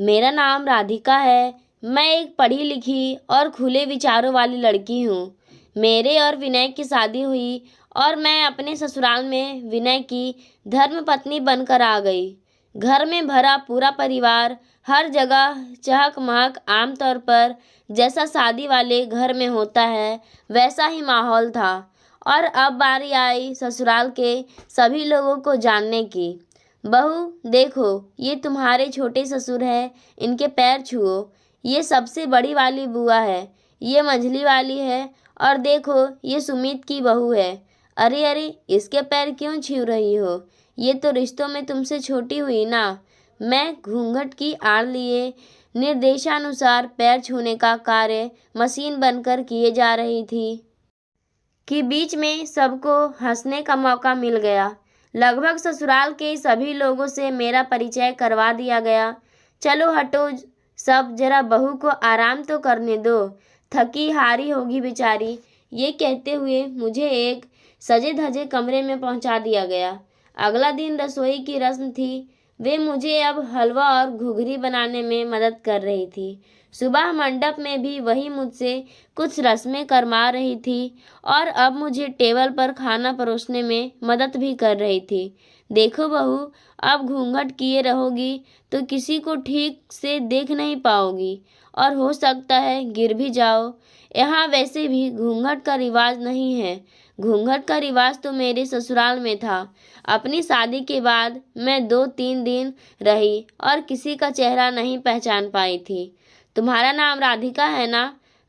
मेरा नाम राधिका है। मैं एक पढ़ी लिखी और खुले विचारों वाली लड़की हूँ। मेरे और विनय की शादी हुई और मैं अपने ससुराल में विनय की धर्मपत्नी बनकर आ गई। घर में भरा पूरा परिवार, हर जगह चहक-महक, आमतौर पर जैसा शादी वाले घर में होता है वैसा ही माहौल था। और अब बारी आई ससुराल के सभी लोगों को जानने की। बहू देखो, ये तुम्हारे छोटे ससुर हैं, इनके पैर छुओ। ये सबसे बड़ी वाली बुआ है, ये मंझली वाली है, और देखो ये सुमित की बहू है। अरे अरे, इसके पैर क्यों छू रही हो? ये तो रिश्तों में तुमसे छोटी हुई ना। मैं घूंघट की आड़ लिए निर्देशानुसार पैर छूने का कार्य मशीन बनकर किए जा रही थी कि बीच में सबको हंसने का मौका मिल गया। लगभग ससुराल के सभी लोगों से मेरा परिचय करवा दिया गया। चलो हटो सब, जरा बहू को आराम तो करने दो, थकी हारी होगी बेचारी। ये कहते हुए मुझे एक सजे धजे कमरे में पहुंचा दिया गया। अगला दिन रसोई की रस्म थी। वे मुझे अब हलवा और घुघरी बनाने में मदद कर रही थी। सुबह मंडप में भी वही मुझसे कुछ रस्में करवा रही थी और अब मुझे टेबल पर खाना परोसने में मदद भी कर रही थी। देखो बहू, अब घूंघट किए रहोगी तो किसी को ठीक से देख नहीं पाओगी और हो सकता है गिर भी जाओ। यहाँ वैसे भी घूंघट का रिवाज नहीं है। घूंघट का रिवाज तो मेरे ससुराल में था। अपनी शादी के बाद मैं 2-3 दिन रही और किसी का चेहरा नहीं पहचान पाई थी। तुम्हारा नाम राधिका है ना?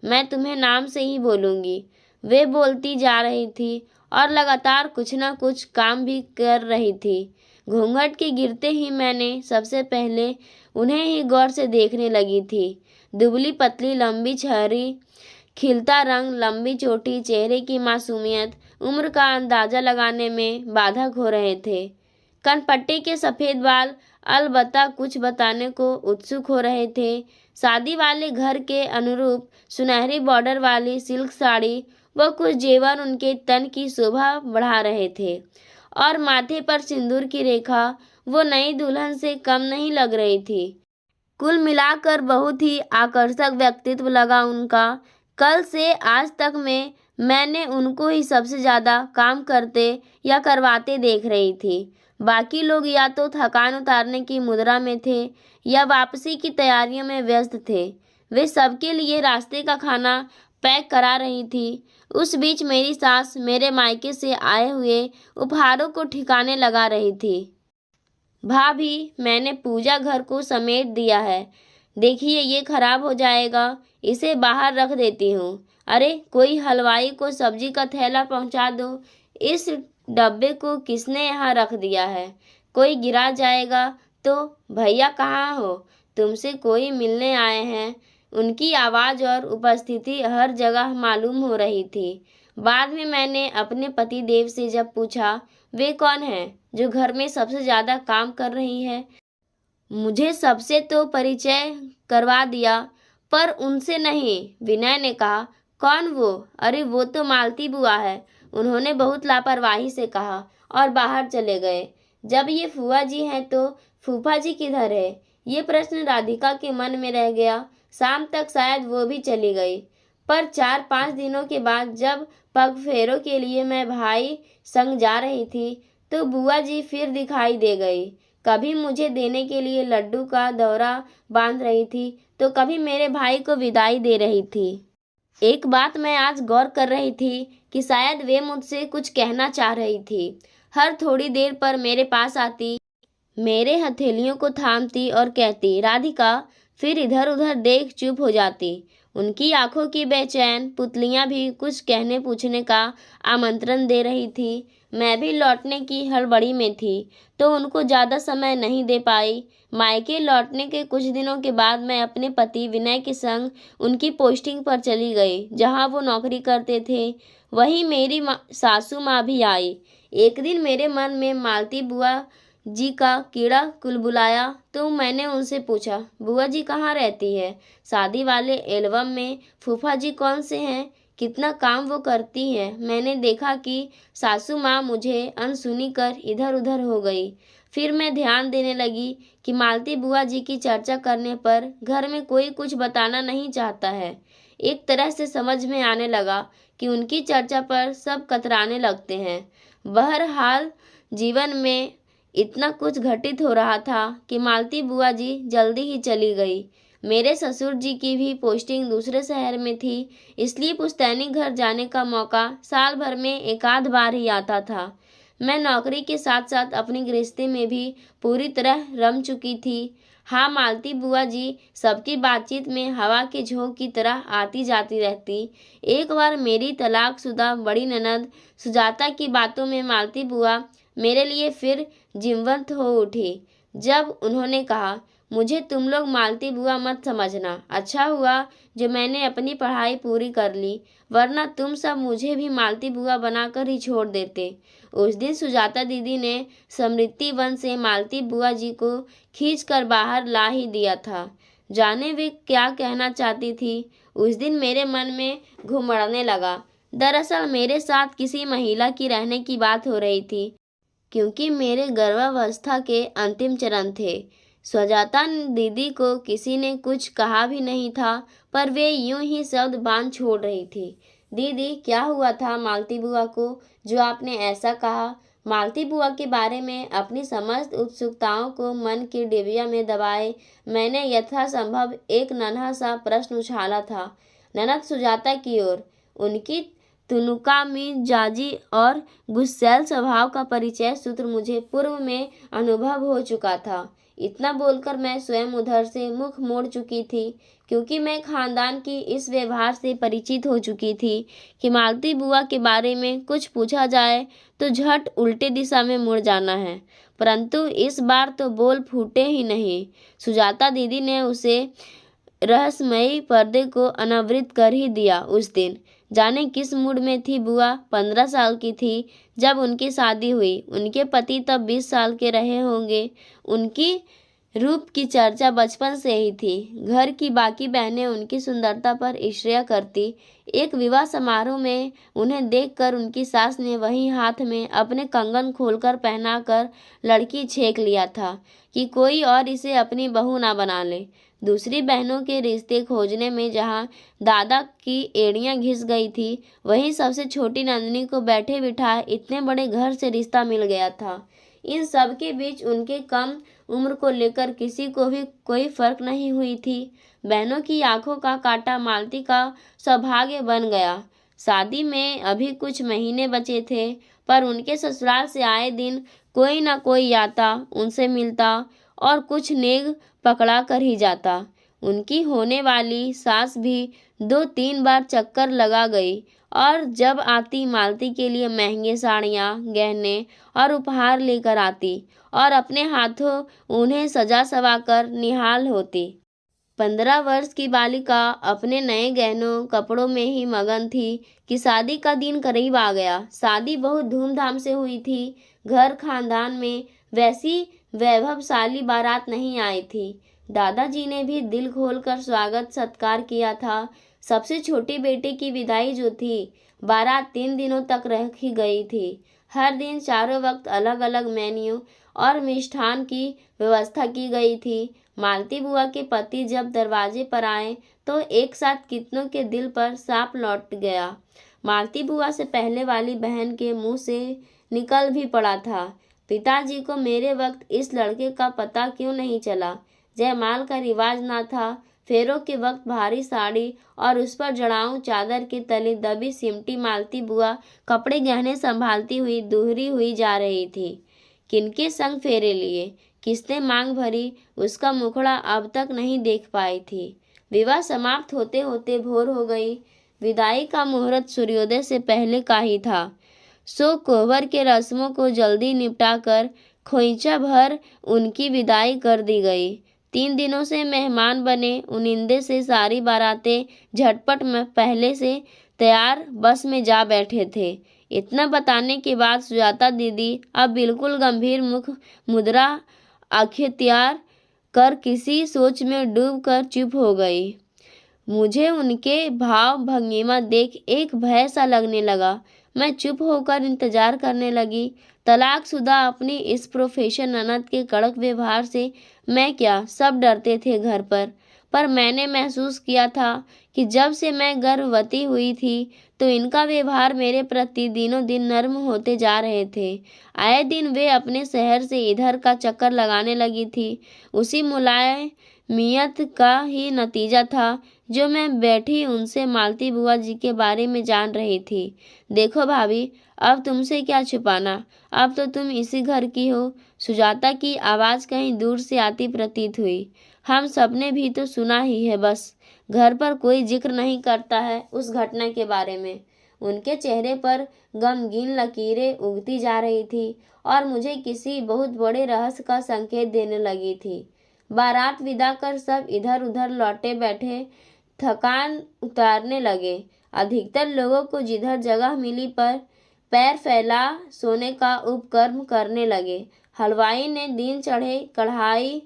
मैं तुम्हें नाम से ही बोलूँगी। वे बोलती जा रही थी और लगातार कुछ न कुछ काम भी कर रही थी। घूंघट के गिरते ही मैंने सबसे पहले उन्हें ही गौर से देखने लगी थी। दुबली पतली, लंबी छहरी, खिलता रंग, लंबी चोटी, चेहरे की मासूमियत उम्र का अंदाजा लगाने में बाधक हो रहे थे। कनपट्टी के सफ़ेद बाल अलबत्ता कुछ बताने को उत्सुक हो रहे थे। शादी वाले घर के अनुरूप सुनहरी बॉर्डर वाली सिल्क साड़ी व कुछ जेवर उनके तन की शोभा बढ़ा रहे थे और माथे पर सिंदूर की रेखा वो नई दुल्हन से कम नहीं लग रही थी। कुल मिलाकर बहुत ही आकर्षक व्यक्तित्व लगा उनका। कल से आज तक में मैंने उनको ही सबसे ज़्यादा काम करते या करवाते देख रही थी। बाकी लोग या तो थकान उतारने की मुद्रा में थे या वापसी की तैयारियों में व्यस्त थे। वे सबके लिए रास्ते का खाना पैक करा रही थी। उस बीच मेरी सास मेरे मायके से आए हुए उपहारों को ठिकाने लगा रही थी। भाभी, मैंने पूजा घर को समेट दिया है। देखिए ये खराब हो जाएगा, इसे बाहर रख देती हूँ। अरे कोई हलवाई को सब्जी का थैला पहुँचा दो। इस डब्बे को किसने यहाँ रख दिया है? कोई गिरा जाएगा तो। भैया कहाँ हो? तुमसे कोई मिलने आए हैं। उनकी आवाज़ और उपस्थिति हर जगह मालूम हो रही थी। बाद में मैंने अपने पति देव से जब पूछा, वे कौन हैं जो घर में सबसे ज़्यादा काम कर रही है? मुझे सबसे तो परिचय करवा दिया, पर उनसे नहीं। विनय ने कहा। कौन वो? अरे वो तो मालती बुआ है। उन्होंने बहुत लापरवाही से कहा और बाहर चले गए। जब ये फूफा जी हैं तो फूफा जी किधर है? ये प्रश्न राधिका के मन में रह गया। शाम तक शायद वो भी चली गई, पर 4-5 दिनों के बाद जब पगफेरों के लिए मैं भाई संग जा रही थी तो बुआ जी फिर दिखाई दे गई। कभी मुझे देने के लिए लड्डू का दौरा बांध रही थी तो कभी मेरे भाई को विदाई दे रही थी। एक बात मैं आज गौर कर रही थी कि शायद वे मुझसे कुछ कहना चाह रही थी। हर थोड़ी देर पर मेरे पास आती, मेरे हथेलियों को थामती और कहती, राधिका, फिर इधर उधर देख चुप हो जाती। उनकी आंखों की बेचैन पुतलियां भी कुछ कहने पूछने का आमंत्रण दे रही थी। मैं भी लौटने की हड़बड़ी में थी तो उनको ज़्यादा समय नहीं दे पाई। मायके लौटने के कुछ दिनों के बाद मैं अपने पति विनय के संग उनकी पोस्टिंग पर चली गई जहां वो नौकरी करते थे। वहीं मेरी सासू माँ भी आई। एक दिन मेरे मन में मालती बुआ जी का कीड़ा कुलबुलाया तो मैंने उनसे पूछा, बुआ जी कहाँ रहती है? शादी वाले एल्बम में फूफा जी कौन से हैं? कितना काम वो करती हैं? मैंने देखा कि सासू माँ मुझे अनसुनी कर इधर उधर हो गई। फिर मैं ध्यान देने लगी कि मालती बुआ जी की चर्चा करने पर घर में कोई कुछ बताना नहीं चाहता है। एक तरह से समझ में आने लगा कि उनकी चर्चा पर सब कतराने लगते हैं। बहरहाल जीवन में इतना कुछ घटित हो रहा था कि मालती बुआ जी जल्दी ही चली गई। मेरे ससुर जी की भी पोस्टिंग दूसरे शहर में थी, इसलिए पुश्तैनी घर जाने का मौका साल भर में एक आध बार ही आता था। मैं नौकरी के साथ साथ अपनी गृहस्थी में भी पूरी तरह रम चुकी थी। हाँ, मालती बुआ जी सबकी बातचीत में हवा के झोंके की तरह आती जाती रहती। एक बार मेरी तलाकशुदा बड़ी ननद सुजाता की बातों में मालती बुआ मेरे लिए फिर जीवंत हो उठी, जब उन्होंने कहा, मुझे तुम लोग मालती बुआ मत समझना। अच्छा हुआ जो मैंने अपनी पढ़ाई पूरी कर ली, वरना तुम सब मुझे भी मालती बुआ बनाकर ही छोड़ देते। उस दिन सुजाता दीदी ने समृद्धि वन से मालती बुआ जी को खींच कर बाहर ला ही दिया था। जाने वे क्या कहना चाहती थी, उस दिन मेरे मन में घुमड़ने लगा। दरअसल मेरे साथ किसी महिला की रहने की बात हो रही थी, क्योंकि मेरे गर्भावस्था के अंतिम चरण थे। सुजाता दीदी को किसी ने कुछ कहा भी नहीं था, पर वे यूं ही शब्द बांध छोड़ रही थी। दीदी, क्या हुआ था मालती बुआ को जो आपने ऐसा कहा? मालती बुआ के बारे में अपनी समस्त उत्सुकताओं को मन की डिबिया में दबाए मैंने यथासंभव एक नन्हा सा प्रश्न उछाला था, ननद सुजाता की ओर। उनकी तुनुका मिजाजी और गुस्सैल स्वभाव का परिचय सूत्र मुझे पूर्व में अनुभव हो चुका था। इतना बोलकर मैं स्वयं उधर से मुख मोड़ चुकी थी, क्योंकि मैं खानदान की इस व्यवहार से परिचित हो चुकी थी कि मालती बुआ के बारे में कुछ पूछा जाए तो झट उल्टे दिशा में मुड़ जाना है। परंतु इस बार तो बोल फूटे ही नहीं। सुजाता दीदी ने उसे रहस्यमयी पर्दे को अनावृत कर ही दिया। उस दिन जाने किस मूड में थी बुआ। 15 साल की थी जब उनकी शादी हुई। उनके पति तब 20 साल के रहे होंगे। उनकी रूप की चर्चा बचपन से ही थी। घर की बाकी बहनें उनकी सुंदरता पर ईर्ष्या करती। एक विवाह समारोह में उन्हें देखकर उनकी सास ने वहीं हाथ में अपने कंगन खोलकर पहनाकर लड़की छेक लिया था कि कोई और इसे अपनी बहू ना बना ले। दूसरी बहनों के रिश्ते खोजने में जहाँ दादा की एड़ियाँ घिस गई थी, वहीं सबसे छोटी नंदिनी को बैठे बिठाए इतने बड़े घर से रिश्ता मिल गया था। इन सब के बीच उनके कम उम्र को लेकर किसी को भी कोई फर्क नहीं हुई थी। बहनों की आंखों का कांटा मालती का सौभाग्य बन गया। शादी में अभी कुछ महीने बचे थे, पर उनके ससुराल से आए दिन कोई ना कोई आता, उनसे मिलता और कुछ नेग पकड़ा कर ही जाता। उनकी होने वाली सास भी 2-3 बार चक्कर लगा गई और जब आती मालती के लिए महंगे साड़ियाँ, गहने और उपहार लेकर आती और अपने हाथों उन्हें सजा सवा कर निहाल होती। 15 वर्ष की बालिका अपने नए गहनों कपड़ों में ही मगन थी कि शादी का दिन करीब आ गया। शादी बहुत धूमधाम से हुई थी। घर खानदान में वैसी वैभवशाली बारात नहीं आई थी। दादाजी ने भी दिल खोलकर स्वागत सत्कार किया था। सबसे छोटी बेटी की विदाई जो थी, बारात 3 दिनों तक रखी गई थी। हर दिन चारों वक्त अलग अलग मेन्यू और मिष्ठान की व्यवस्था की गई थी। मालती बुआ के पति जब दरवाजे पर आए तो एक साथ कितनों के दिल पर सांप लौट गया। मालती बुआ से पहले वाली बहन के मुंह से निकल भी पड़ा था, पिताजी को मेरे वक्त इस लड़के का पता क्यों नहीं चला। जयमाल का रिवाज ना था। फेरों के वक्त भारी साड़ी और उस पर जड़ाऊं चादर के तले दबी सिमटी मालती बुआ कपड़े गहने संभालती हुई दूहरी हुई जा रही थी। किनके संग फेरे लिए, किसने मांग भरी, उसका मुखड़ा अब तक नहीं देख पाई थी। विवाह समाप्त होते होते भोर हो गई। विदाई का मुहूर्त सूर्योदय से पहले का ही था। सो कोहबर के रस्मों को जल्दी निपटाकर खोइंचा भर उनकी विदाई कर दी गई। 3 दिनों से मेहमान बने उनिंदे से सारी बारातें झटपट में पहले से तैयार बस में जा बैठे थे। इतना बताने के बाद सुजाता दीदी अब बिल्कुल गंभीर मुख मुद्रा अख्तियार कर किसी सोच में डूब कर चुप हो गई। मुझे उनके भाव भंगिमा देख एक भय सा लगने लगा। मैं चुप होकर इंतजार करने लगी। तलाकशुदा अपनी इस प्रोफेशन ननद के कड़क व्यवहार से मैं क्या, सब डरते थे घर पर मैंने महसूस किया था कि जब से मैं गर्भवती हुई थी तो इनका व्यवहार मेरे प्रति दिनों दिन नर्म होते जा रहे थे। आए दिन वे अपने शहर से इधर का चक्कर लगाने लगी थी। उसी मुलायमियत का ही नतीजा था जो मैं बैठी उनसे मालती बुआ जी के बारे में जान रही थी। देखो भाभी, अब तुमसे क्या छुपाना, अब तो तुम इसी घर की हो। सुजाता की आवाज़ कहीं दूर से आती प्रतीत हुई। हम सबने भी तो सुना ही है, बस घर पर कोई जिक्र नहीं करता है उस घटना के बारे में। उनके चेहरे पर गमगीन लकीरें उगती जा रही थी और मुझे किसी बहुत बड़े रहस्य का संकेत देने लगी थी। बारात विदा कर सब इधर उधर लौटे बैठे थकान उतारने लगे। अधिकतर लोगों को जिधर जगह मिली पर पैर फैला सोने का उपक्रम करने लगे। हलवाई ने दिन चढ़े कढ़ाई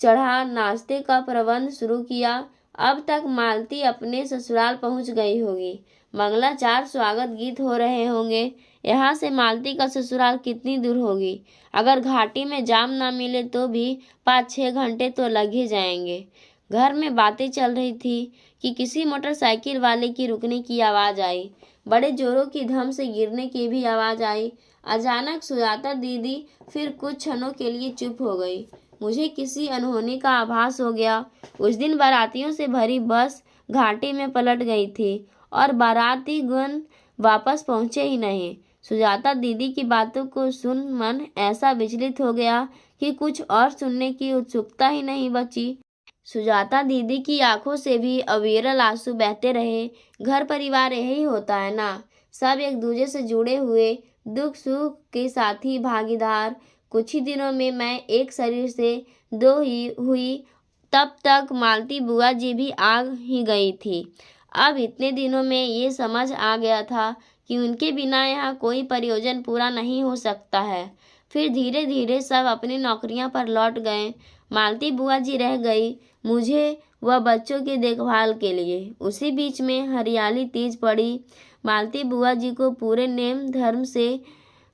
चढ़ा नाश्ते का प्रबंध शुरू किया। अब तक मालती अपने ससुराल पहुंच गई होगी। मंगलाचार स्वागत गीत हो रहे होंगे। यहाँ से मालती का ससुराल कितनी दूर होगी? अगर घाटी में जाम ना मिले तो भी 5-6 घंटे तो लग ही जाएंगे। घर में बातें चल रही थी कि किसी मोटरसाइकिल वाले की रुकने की आवाज़ आई। बड़े जोरों की धम से गिरने की भी आवाज़ आई। अचानक सुजाता दीदी फिर कुछ क्षणों के लिए चुप हो गई। मुझे किसी अनहोनी का आभास हो गया। उस दिन बारातियों से भरी बस घाटी में पलट गई थी और बारातीगण वापस पहुंचे ही नहीं। सुजाता दीदी की बातों को सुन मन ऐसा विचलित हो गया कि कुछ और सुनने की उत्सुकता ही नहीं बची। सुजाता दीदी की आंखों से भी अविरल आंसू बहते रहे। घर परिवार यही होता है ना, सब एक दूसरे से जुड़े हुए, दुख सुख के साथी भागीदार। कुछ ही दिनों में मैं एक शरीर से दो ही हुई, तब तक मालती बुआ जी भी आ ही गई थी। अब इतने दिनों में ये समझ आ गया था कि उनके बिना यहाँ कोई प्रयोजन पूरा नहीं हो सकता है। फिर धीरे धीरे सब अपनी नौकरियां पर लौट गए। मालती बुआ जी रह गई मुझे व बच्चों की देखभाल के लिए। उसी बीच में हरियाली तीज पड़ी। मालती बुआ जी को पूरे नेम धर्म से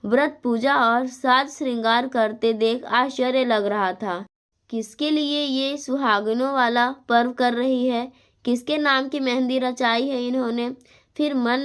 व्रत पूजा और साज श्रृंगार करते देख आश्चर्य लग रहा था। किसके लिए ये सुहागनों वाला पर्व कर रही है, किसके नाम की मेहंदी रचाई है इन्होंने। फिर मन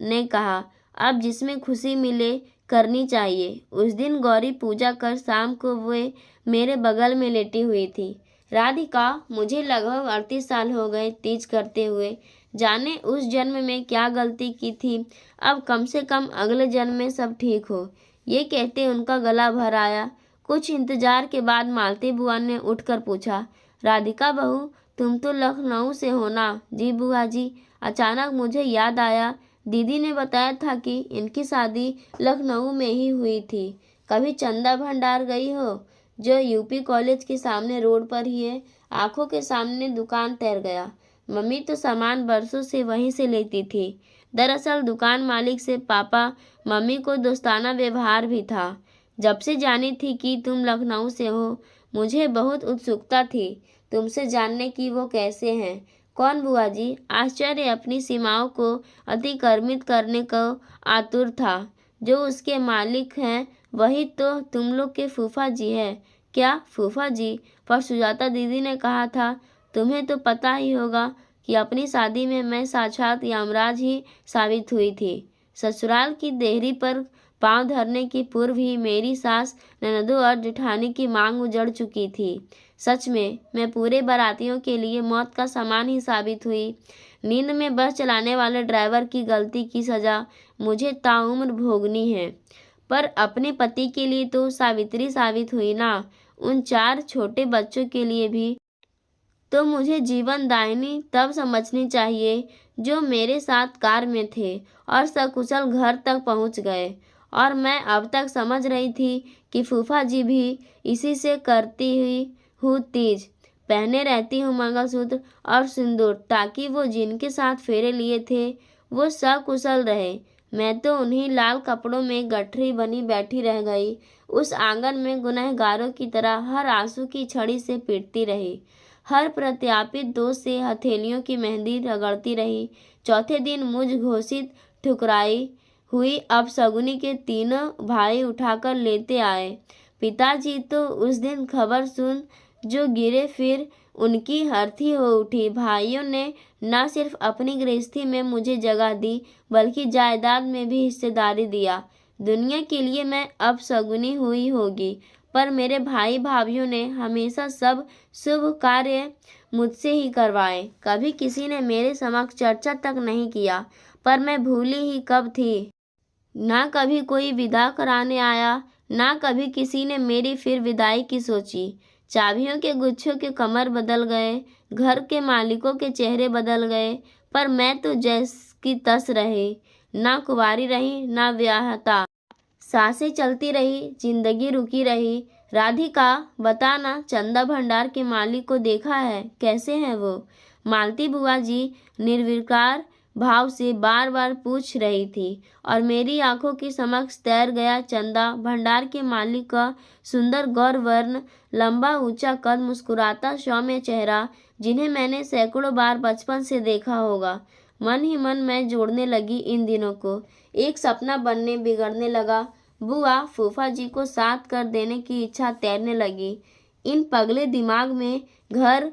ने कहा, अब जिसमें खुशी मिले करनी चाहिए। उस दिन गौरी पूजा कर शाम को वे मेरे बगल में लेटी हुई थी। राधिका, मुझे लगभग 38 साल हो गए तीज करते हुए। जाने उस जन्म में क्या गलती की थी, अब कम से कम अगले जन्म में सब ठीक हो। ये कहते उनका गला भर आया। कुछ इंतजार के बाद मालती बुआ ने उठकर पूछा, राधिका बहू, तुम तो लखनऊ से हो ना? जी बुआ जी। अचानक मुझे याद आया, दीदी ने बताया था कि इनकी शादी लखनऊ में ही हुई थी। कभी चंदा भंडार गई हो, जो यूपी कॉलेज के सामने रोड पर ही है? आंखों के सामने दुकान तैर गया। मम्मी तो सामान बरसों से वहीं से लेती थी। दरअसल दुकान मालिक से पापा मम्मी को दोस्ताना व्यवहार भी था। जब से जानी थी कि तुम लखनऊ से हो, मुझे बहुत उत्सुकता थी तुमसे जानने की वो कैसे हैं। कौन बुआ जी? आश्चर्य अपनी सीमाओं को अतिक्रमित करने को आतुर था। जो उसके मालिक हैं वही तो तुम लोग के फूफा जी है। क्या फूफा जी? पर सुजाता दीदी ने कहा था, तुम्हें तो पता ही होगा कि अपनी शादी में मैं साक्षात यमराज ही साबित हुई थी। ससुराल की देहरी पर पांव धरने की पूर्व ही मेरी सास, ननदों और जेठानी की मांग उजड़ चुकी थी। सच में मैं पूरे बारातियों के लिए मौत का सामान ही साबित हुई। नींद में बस चलाने वाले ड्राइवर की गलती की सजा मुझे ताउम्र भोगनी है, पर अपने पति के लिए तो सावित्री साबित हुई ना। उन 4 छोटे बच्चों के लिए भी तो मुझे जीवन दायिनी तब समझनी चाहिए जो मेरे साथ कार में थे और सकुशल घर तक पहुंच गए। और मैं अब तक समझ रही थी कि फूफा जी भी इसी से करती हुई हूँ तीज। पहने रहती हूँ मंगलसूत्र और सिंदूर, ताकि वो जिनके साथ फेरे लिए थे वो सकुशल रहे। मैं तो उन्हीं लाल कपड़ों में गठरी बनी बैठी रह गई। उस आंगन में गुनहगारों की तरह हर आंसू की छड़ी से पीटती रही, हर प्रत्यापित दोष से हथेलियों की मेहंदी रगड़ती रही। चौथे दिन मुझ घोषित ठुकराई हुई अपशगुनी के तीनों भाई उठाकर लेते आए। पिताजी तो उस दिन खबर सुन जो गिरे, फिर उनकी अर्थी हो उठी। भाइयों ने न सिर्फ अपनी गृहस्थी में मुझे जगह दी, बल्कि जायदाद में भी हिस्सेदारी दिया। दुनिया के लिए मैं अपशगुनी हुई होगी, पर मेरे भाई भाभीियों ने हमेशा सब शुभ कार्य मुझसे ही करवाए। कभी किसी ने मेरे समक्ष चर्चा तक नहीं किया, पर मैं भूली ही कब थी। ना कभी कोई विदा कराने आया, ना कभी किसी ने मेरी फिर विदाई की सोची। चाबियों के गुच्छों के कमर बदल गए, घर के मालिकों के चेहरे बदल गए, पर मैं तो जैस की तस रही। ना कुंवारी रही, ना ब्याहता। सांसें चलती रही, जिंदगी रुकी रही। राधिका, बताना, चंदा भंडार के मालिक को देखा है? कैसे हैं वो? मालती बुआ जी निर्विकार भाव से बार बार पूछ रही थी, और मेरी आंखों की समक्ष तैर गया चंदा भंडार के मालिक का सुंदर गौरवर्ण, लंबा ऊंचा कद, मुस्कुराता सौम्य चेहरा, जिन्हें मैंने सैकड़ों बार बचपन से देखा होगा। मन ही मन मैं जोड़ने लगी इन दिनों को। एक सपना बनने बिगड़ने लगा। बुआ फूफा जी को साथ कर देने की इच्छा तैरने लगी। इन पगले दिमाग में घर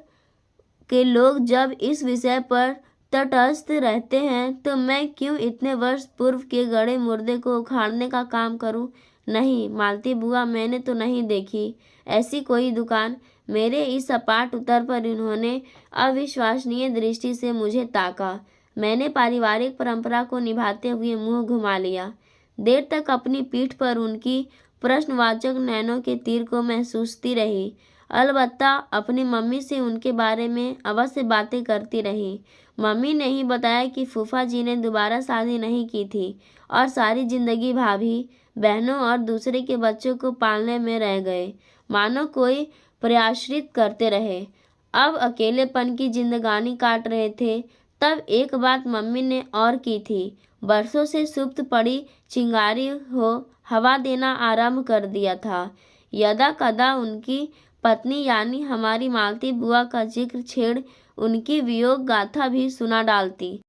के लोग जब इस विषय पर तटस्थ रहते हैं, तो मैं क्यों इतने वर्ष पूर्व के गड़े मुर्दे को उखाड़ने का काम करूं? नहीं मालती बुआ, मैंने तो नहीं देखी ऐसी कोई दुकान। मेरे इस सपाट उत्तर पर इन्होंने अविश्वसनीय दृष्टि से मुझे ताका। मैंने पारिवारिक परंपरा को निभाते हुए मुंह घुमा लिया। देर तक अपनी पीठ पर उनकी प्रश्नवाचक नैनों के तीर को महसूसती रही। अलबत्ता अपनी मम्मी से उनके बारे में अवश्य बातें करती रही। मम्मी ने ही बताया कि फूफा जी ने दोबारा शादी नहीं की थी और सारी जिंदगी भाभी, बहनों और दूसरे के बच्चों को पालने में रह गए, मानो कोई प्रयाश्रित करते रहे। अब अकेलेपन की जिंदगानी काट रहे थे। तब एक बात मम्मी ने और की थी। बरसों से सुप्त पड़ी चिंगारी हो हवा देना आरंभ कर दिया था। यदा कदा उनकी पत्नी यानी हमारी मालती बुआ का जिक्र छेड़ उनकी वियोग गाथा भी सुना डालती।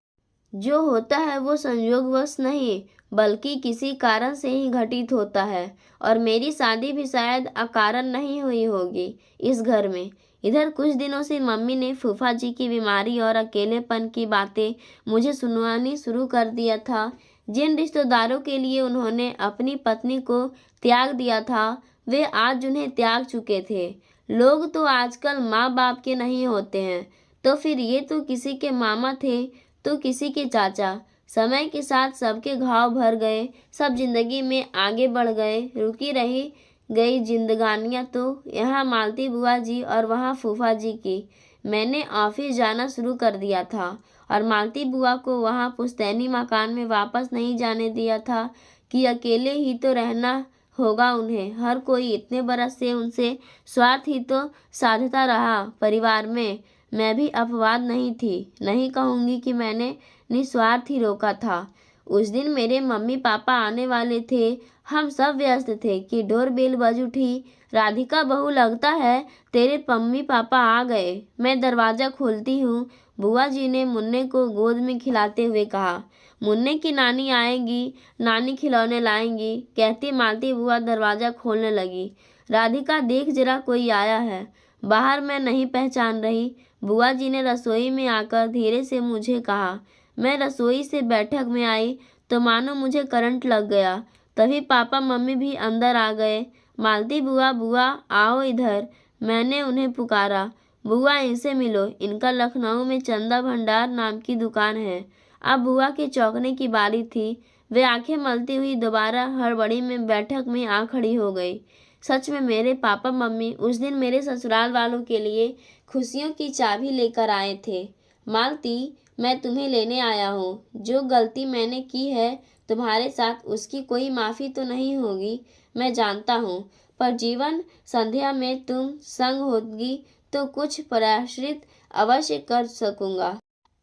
जो होता है वो संयोगवश नहीं, बल्कि किसी कारण से ही घटित होता है, और मेरी शादी भी शायद अकारण नहीं हुई होगी इस घर में। इधर कुछ दिनों से मम्मी ने फूफा जी की बीमारी और अकेलेपन की बातें मुझे सुनवानी शुरू कर दिया था। जिन रिश्तेदारों के लिए उन्होंने अपनी पत्नी को त्याग दिया था, वे आज उन्हें त्याग चुके थे। लोग तो आजकल माँ बाप के नहीं होते हैं, तो फिर ये तो किसी के मामा थे तो किसी के चाचा। समय के साथ सबके घाव भर गए, सब जिंदगी में आगे बढ़ गए। रुकी रही गई जिंदगानियां तो यहाँ मालती बुआ जी और वहाँ फूफा जी की। मैंने ऑफिस जाना शुरू कर दिया था और मालती बुआ को वहाँ पुश्तैनी मकान में वापस नहीं जाने दिया था कि अकेले ही तो रहना होगा उन्हें। हर कोई इतने बरस से उनसे स्वार्थ ही तो साधता रहा परिवार में। मैं भी अपवाद नहीं थी। नहीं कहूँगी कि मैंने निस्वार्थ ही रोका था। उस दिन मेरे मम्मी पापा आने वाले थे। हम सब व्यस्त थे कि डोरबेल बज उठी। राधिका बहू, लगता है तेरे मम्मी पापा आ गए। मैं दरवाज़ा खोलती हूँ। बुआ जी ने मुन्ने को गोद में खिलाते हुए कहा, मुन्ने की नानी आएंगी, नानी खिलौने लाएंगी, कहती मालती बुआ दरवाज़ा खोलने लगी। राधिका, देख जरा कोई आया है। बाहर मैं नहीं पहचान रही। बुआ जी ने रसोई में आकर धीरे से मुझे कहा। मैं रसोई से बैठक में आई तो मानो मुझे करंट लग गया। तभी पापा मम्मी भी अंदर आ गए। मालती बुआ, बुआ आओ इधर, मैंने उन्हें पुकारा। बुआ, इनसे मिलो, इनका लखनऊ में चंदा भंडार नाम की दुकान है। अब बुआ के चौंकने की बारी थी। वे आंखें मलती हुई दोबारा हड़बड़ी में बैठक में आ खड़ी हो गई। सच में मेरे पापा मम्मी उस दिन मेरे ससुराल वालों के लिए खुशियों की चाबी लेकर आए थे। मालती, मैं तुम्हें लेने आया हूँ। जो गलती मैंने की है तुम्हारे साथ, उसकी कोई माफ़ी तो नहीं होगी, मैं जानता हूँ, पर जीवन संध्या में तुम संग होगी तो कुछ प्रायश्चित अवश्य कर सकूँगा।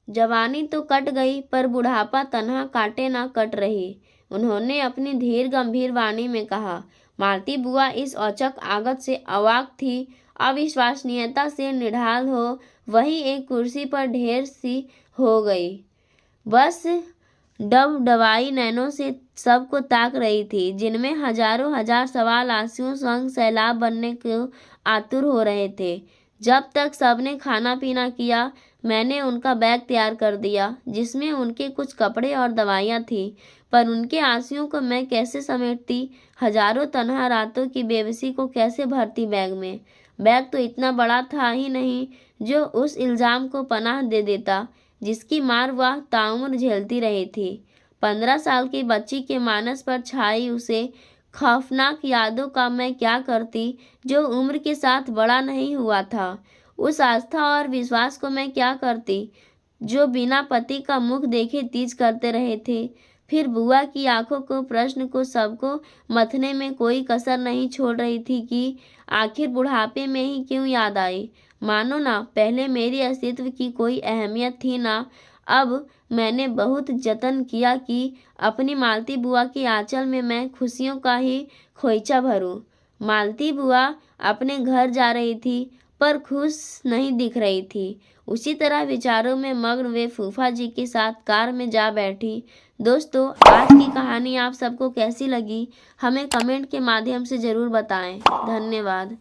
जवानी तो कट गई, पर बुढ़ापा तन्हा काटे ना कट रही, उन्होंने अपनी धीर गंभीर वाणी में कहा। मालती बुआ इस औचक आगत से अवाक थी। अविश्वसनीयता से निढाल हो वही एक कुर्सी पर ढेर सी हो गई। बस डबडबाई नैनों से सबको ताक रही थी, जिनमें हजारों हजार सवाल आंसुओं संग सैलाब बनने को आतुर हो रहे थे। जब तक सबने खाना पीना किया, मैंने उनका बैग तैयार कर दिया, जिसमें उनके कुछ कपड़े और दवाइयाँ थी। पर उनके आंसुओं को मैं कैसे समेटती, हजारों तन्हा रातों की बेबसी को कैसे भरती बैग में। बैग तो इतना बड़ा था ही नहीं जो उस इल्ज़ाम को पनाह दे देता जिसकी मार वह ताउम्र झेलती रही थी। 15 साल की बच्ची के मानस पर छाई उसे खौफनाक यादों का मैं क्या करती जो उम्र के साथ बड़ा नहीं हुआ था। उस आस्था और विश्वास को मैं क्या करती जो बिना पति का मुख देखे तीज करते रहे थे। फिर बुआ की आंखों को, प्रश्न को, सबको मथने में कोई कसर नहीं छोड़ रही थी कि आखिर बुढ़ापे में ही क्यों याद आई। मानो ना पहले मेरी अस्तित्व की कोई अहमियत थी ना। अब मैंने बहुत जतन किया कि अपनी मालती बुआ के आंचल में मैं खुशियों का ही खोइचा भरूं। मालती बुआ अपने घर जा रही थी पर खुश नहीं दिख रही थी। उसी तरह विचारों में मग्न वे फूफा जी के साथ कार में जा बैठी। दोस्तों, आज की कहानी आप सबको कैसी लगी, हमें कमेंट के माध्यम से ज़रूर बताएं। धन्यवाद।